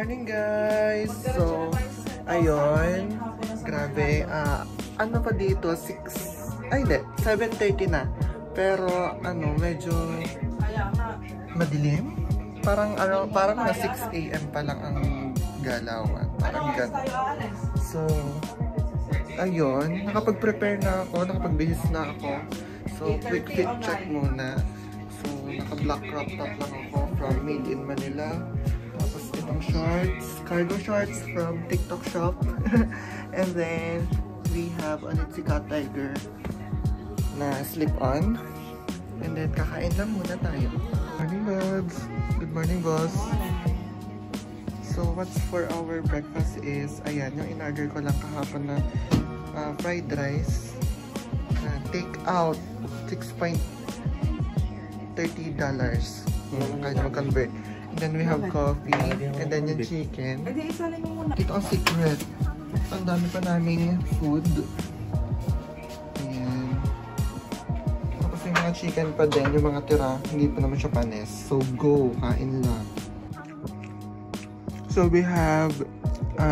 morning guys! So, ayun. Grabe. Ano pa dito? 7:30 na. Pero, medyo madilim. Parang na 6 AM pa lang ang galawan. Parang gano'n. So, ayun. Nakapag-prepare na ako. Nakapag-bihis na ako. So, quick fit check muna. So, naka-black crop top lang ako from Made in Manila. Tapos itong shorts, cargo shorts from TikTok shop. And then, we have Onitsuka Cat Tiger na slip-on. And then, kakain lang muna tayo. Morning, loves! Good morning, boss! So, what's for our breakfast is, ayan, yung in-order ko lang kahapon na fried rice. Take out, $6.30. Kaya mag-convert. And then we have coffee. And then yung chicken. Ito ang secret. Ang dami pa namin food. Ayan. Tapos yung mga chicken pa din, yung mga tira, hindi pa naman siya panis. So go, kain lang. So we have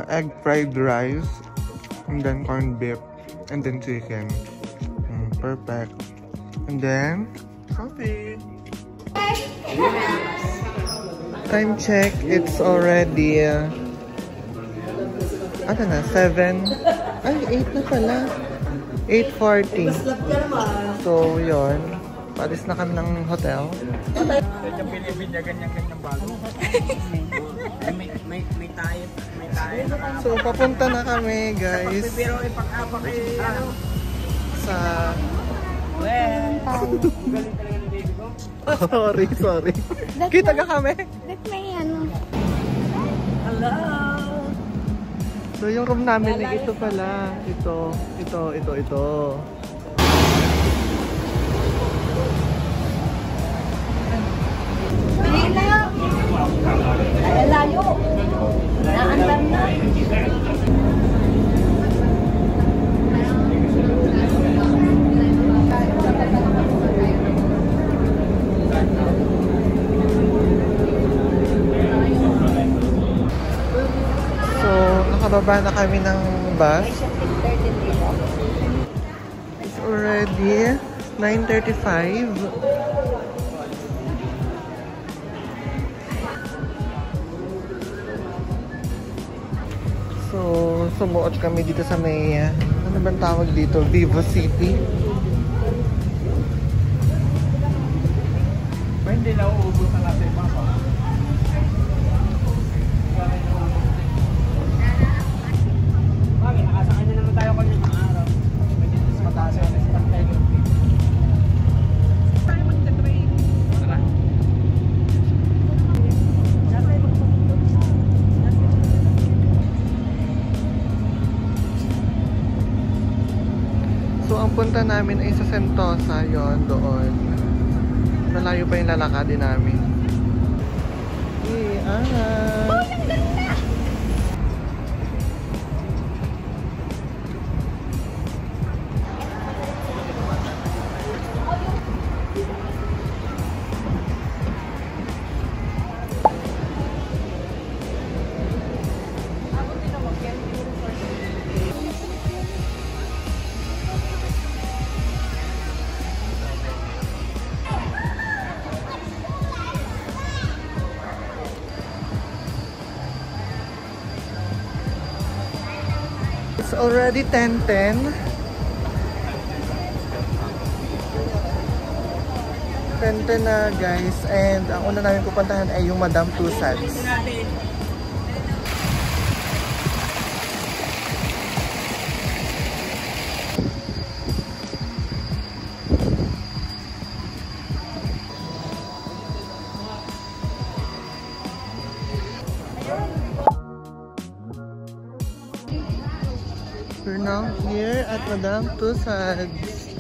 egg fried rice. And then corned beef. And then chicken. Perfect. And then, coffee. Time check, it's already ano na, 7 ay 8 na pala, 8:40. So yun, palis na kami ng hotel. So papunta na kami guys sa sorry. Kita ka kami? Hello! So yung room namin ay ito pala. Ito. Ay, layo! Naandar na! Nakababa na kami ng bus. It's already 9:35. So, sumuot kami dito sa may, ano bang tawag dito? Vivo City. Hindi na uubos ang ating mga. Nakasakay na naman tayo kanina ng araw. Pwede sa mataas yung restaurant tayo. Tayo magta-train. Tara. So, ang punta namin ay sa Sentosa yon doon. Malayo pa yung lalakadin namin. It's already 10:10. 10:10 na guys, and ang una namin pupuntahan ay yung Madame Tussauds. We're now here at Madame Tussauds.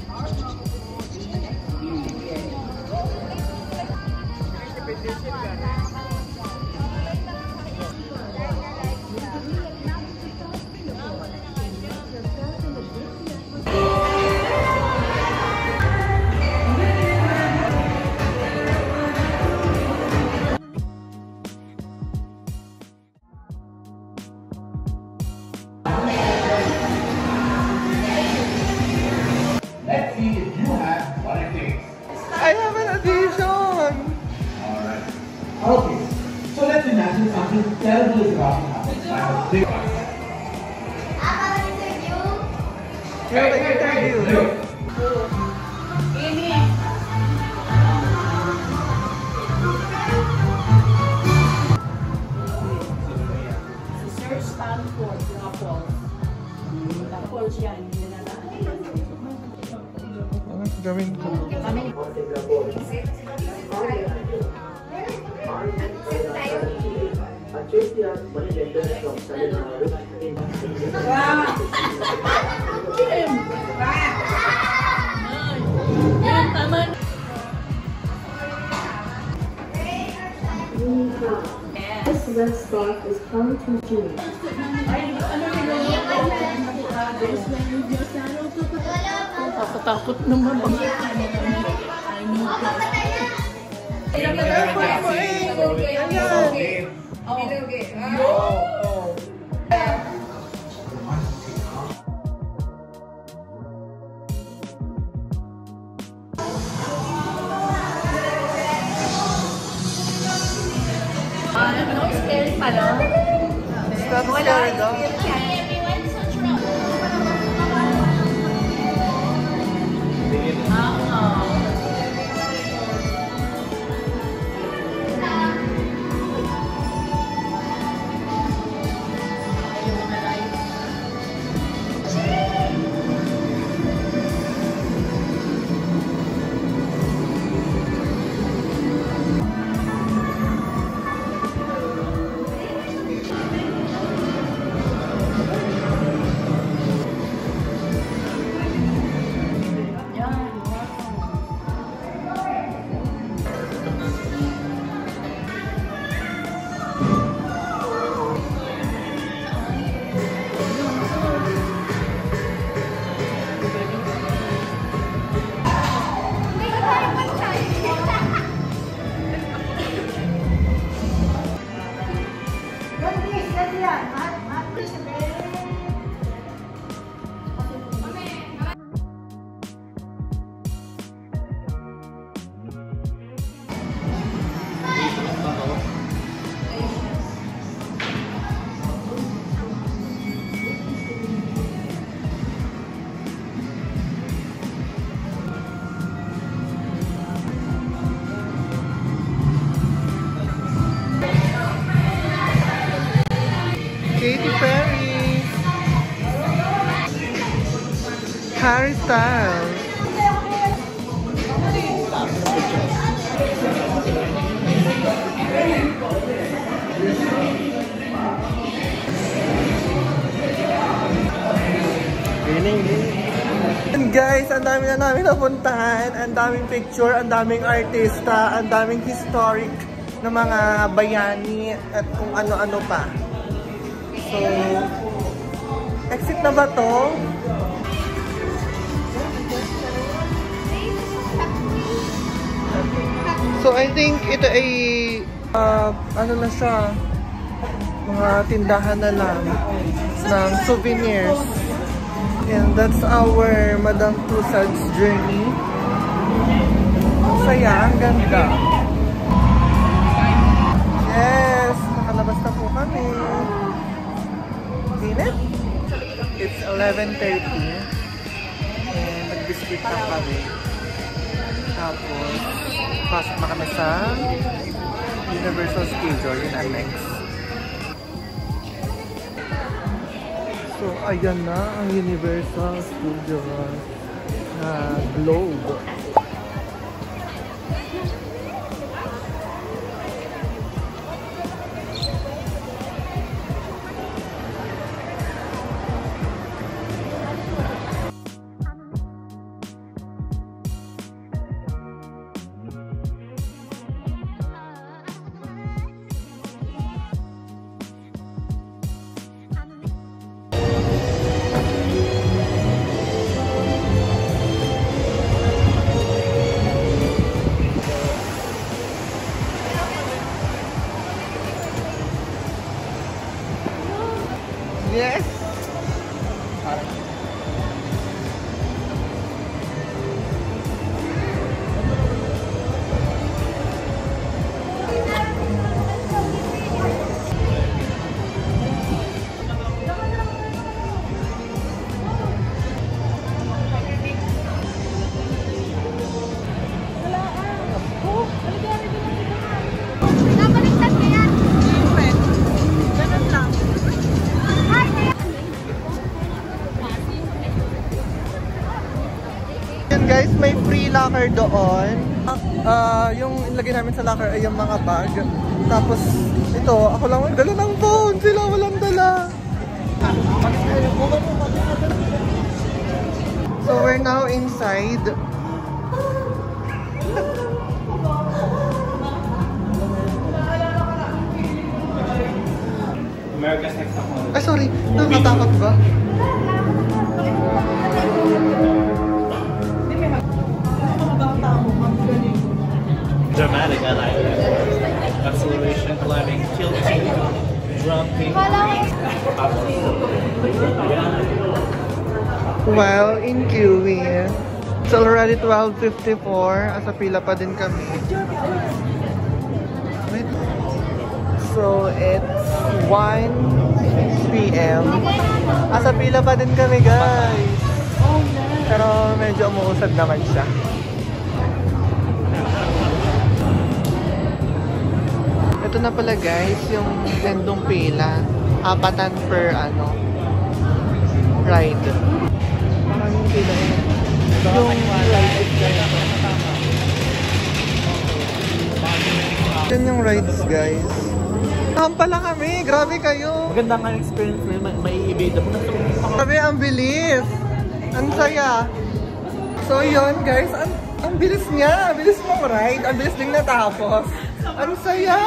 Interview. Sir Stanford, Apple. Apple siya, hindi na lang. Ano gawin ko? This red scarf is from June. Takot naman. Scary pa, no? Stop scary daw. Katy Perry. Harry Styles. And guys, ang dami na namin napuntahan, ang daming picture, ang daming artista, ang daming historic na mga bayani at kung ano-ano pa. So, exit na ba to? So, I think ito ay, ano na siya, mga tindahan na lang ng souvenirs. And that's our Madame Tussauds journey. Ang saya, ang ganda. Yes, nakalabas na po kami. Init? It's 11:30 and nag-biscuit na kami. Tapos, pasok na kami sa Universal Studios in Annex. So, ayan na ang Universal Studios na globe. Yes. locker doon. Yung ilagay namin sa locker ay yung mga bag. Tapos ito, ako lang ang dala ng phone. Sila walang dala. So we're now inside. America's Next Top Model. Ay, sorry. Nakatakot ba? Dramatic, I like that. Acceleration, climbing, tilting, jumping. Well, in queuing. It's already 12:54. Asa pila pa din kami. Wait. So, it's 1 p.m. Asa pila pa din kami, guys. Pero medyo umuusad naman siya. Ito na pala, guys, yung endong pila. 4 per ride. Maraming pila yun. Yung rides, guys. Yun yung rides, guys. Pala kami. Grabe kayo. Maganda nga experience na may i-evade mo. Grabe, ang bilis. Ang saya. So yun, guys. Ang bilis niya. Ang bilis mong ride. Ang bilis din natapos. Ang saya.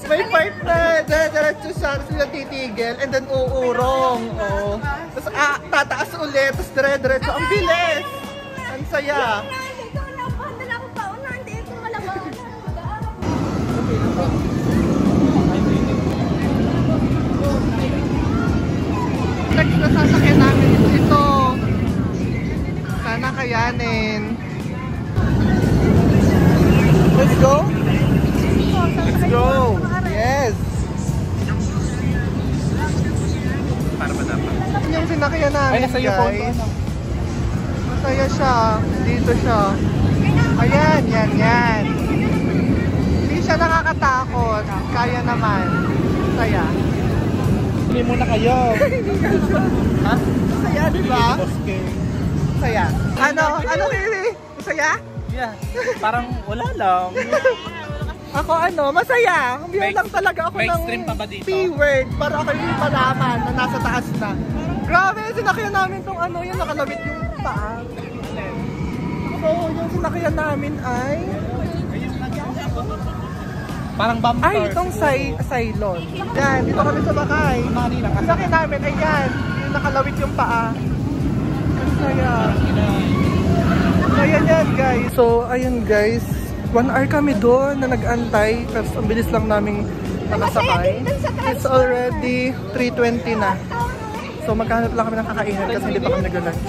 May part na diretso siya, tapos yung titigil, and then uurong. Oh. Tapos tataas ulit, tapos dire-diretso. Ang bilis! Ang saya. Next na sasakyan namin ito. Sana kayanin. Let's go? Let's go! Yes! Para ba dapat? Yung sinakyan namin, guys. Masaya siya. Dito siya. Ayan, yan. Hindi siya nakakatakot. Kaya naman. Masaya. Hindi muna kayo. Ha? Masaya, di ba? Masaya. Ano, Kiri? Masaya? Yeah. Parang wala lang. Ako masaya. Humiyan lang talaga ako may ng extreme pa ba dito? P-word para ako yung malaman na nasa taas na. Grabe, sinakyan namin tong yung nakalawit yung paa. So, yung sinakyan namin ay... Parang bumper. Ay, itong Cylon. Yan, dito kami sa Bakay. Sinakyan namin, ayan. Yung nakalawit yung paa. Ang saya. Ayan yan, guys. So, ayun guys. 1 hour kami doon na nag-antay. Kasi ang bilis lang namin nakasakay. It's already 3:20 na. So, magkahanap lang kami ng kakainan kasi hindi pa kami nag-lunch.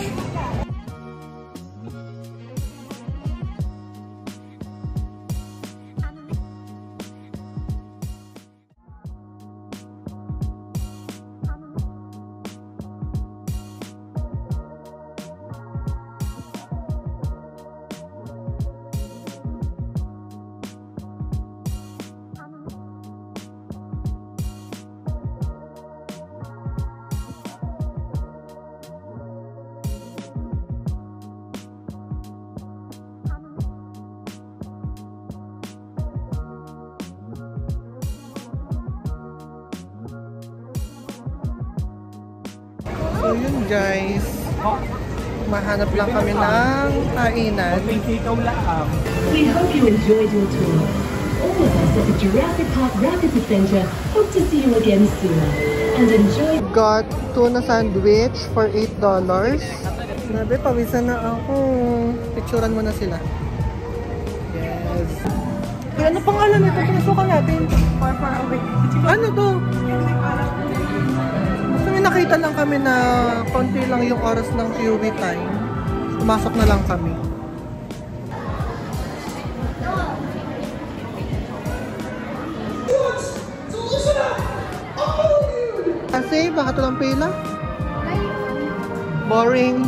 So yun guys, mahanap lang kami ng kainan. We hope you enjoyed your tour. All of us at the Jurassic Park Rapid Adventure hope to see you again soon. And enjoy. Got tuna sandwich for $8. Grabe, pawisan na ako. Picturean mo na sila. Yes. Ay, ano pangalan nito? Pinasukan natin. Far away. Ano to? Basta may nakita lang kami na konti lang yung oras ng QB time. Pumasok na lang kami. Kasi, bakit walang pila? Boring.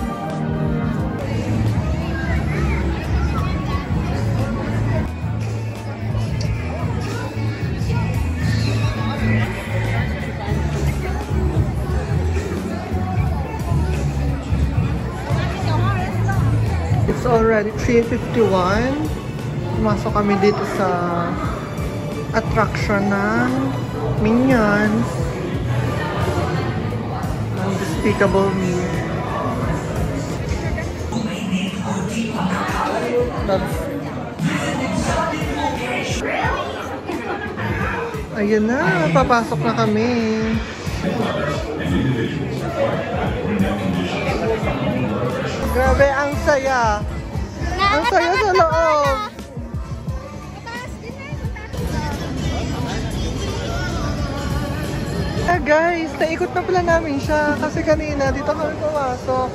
It's already 3:51. Pumasok kami dito sa attraction ng Minions. Ang Despicable Me. Ayun na, papasok na kami. Grabe, ang saya. Ang saya sa loob. Guys, naikot na pala namin siya kasi kanina dito kami pumasok.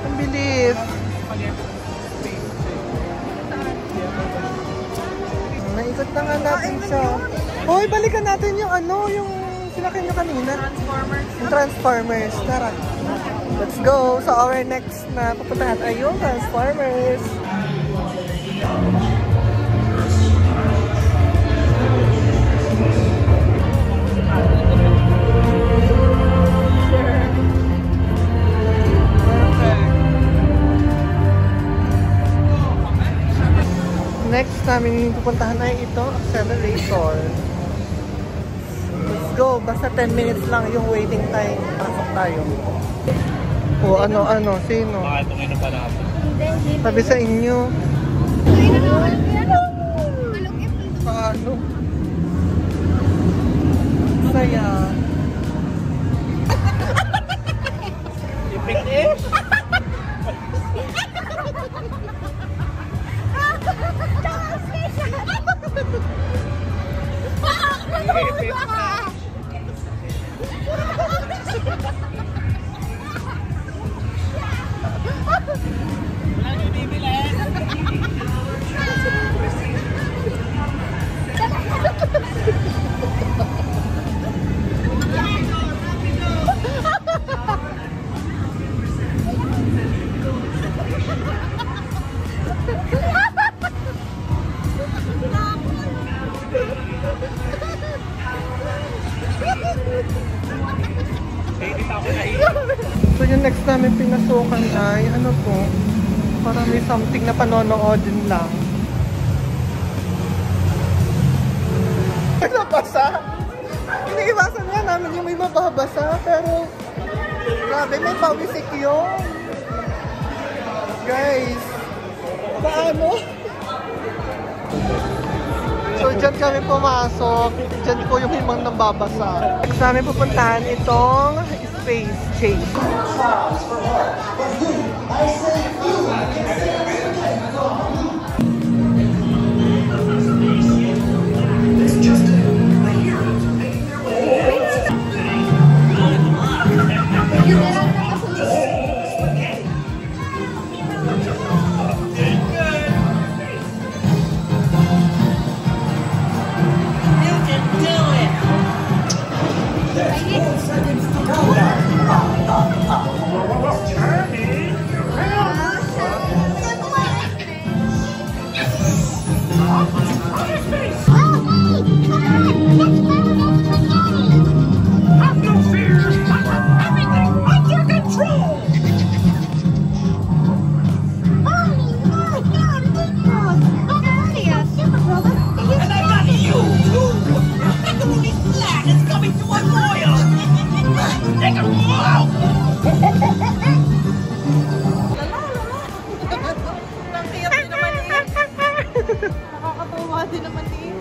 Ang bilis. Naikot na nga natin siya. Hoy, balikan natin yung ano, yung sinakyan nyo kanina. Transformers. Yung Transformers. Tara. Let's go. So our next na pupuntahan ay yung Transformers. Next namin pupuntahan ay ito, Accelerator. Let's go. Basta 10 minutes lang yung waiting time. Pasok tayo. O ano, sino? Baka itong ino pa natin. Sabi sa inyo. Paano? Saya. Ipik eh! So yung next namin pinasukan ay ano po, parang may something na panonoodin lang. Nabasa! Iniiwasan nga namin yung may mababasa, pero grabe, may pawisik yun. Guys, paano? So dyan kami pumasok, dyan po yung himang nababasa. Next namin pupuntahan itong Space Chase. Nakakatawa din naman eh.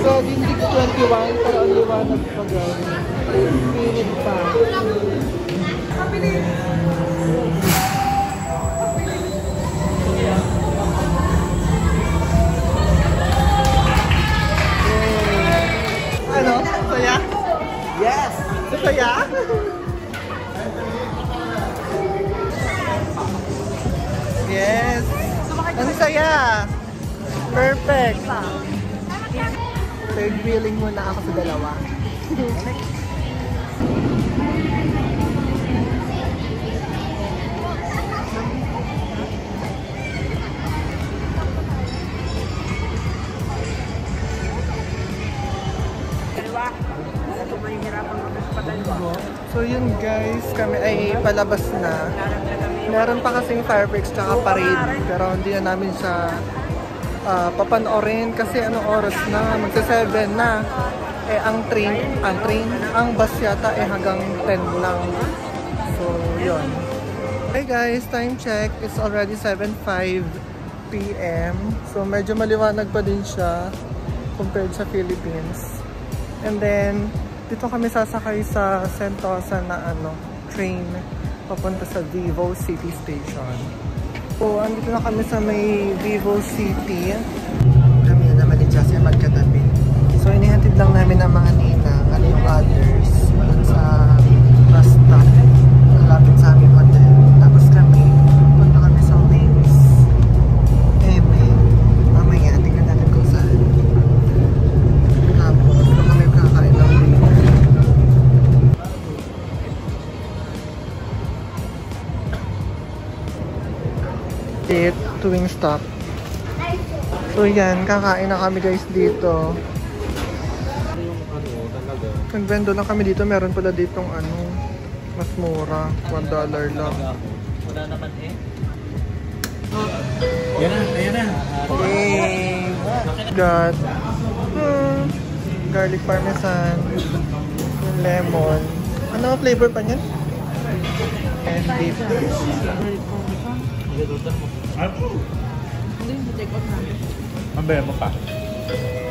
So, Dindig 21, pero ang liwanag pa gawin. Minute pa. Ano? Saya? Yes! Saya? Perfect! Third wheeling muna ako sa dalawa. So yun guys, kami ay palabas na. Meron pa kasing fireworks tsaka parade, pero hindi na namin siya papanoorin kasi anong oras na, magsa 7 na. Eh ang bus yata eh hanggang 10 lang. So yun. Hey guys, time check. It's already 7:05 PM. So medyo maliwanag pa din siya compared sa Philippines. And then dito kami sasakay sa Sentosa na train papunta sa Vivo City Station. So, andito na kami sa may Vivo City. Kami na naman ni Jessie magkatabi. So, inihatid lang namin ang mga ninang, yung others, sa bus stop. Malapit sa aming hotel. Tapos kami, punta kami sa Wings. Mamaya, tingnan natin kung saan. Tapos, kami kakain ng dinner. To Wingstop. So yan, kakain na kami guys dito. Nagbendo lang kami dito, meron pala ditong mas mura, $1 lang. Wala naman eh. Ayan na. Yay! Got garlic parmesan, lemon. Ano flavor pa niyan? And beef. Ang bera mo pa?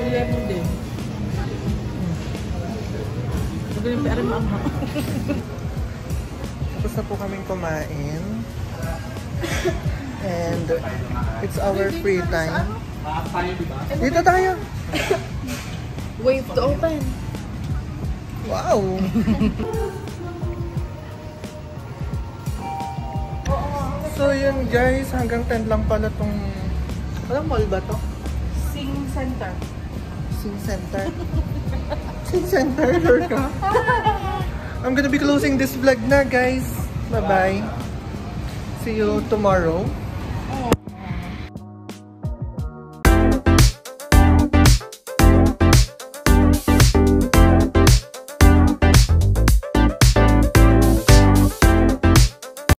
Lemon din. Magaling pa rin maanghang. Tapos na po kaming kumain. And it's our free time. Dito tayo! Wave to open. Wow! So yun guys, hanggang 10 lang pala tong... Anong mall ba to? Sing Center. Sing Center? Sing Center, sure ka? I'm gonna be closing this vlog na guys. Bye bye. See you tomorrow.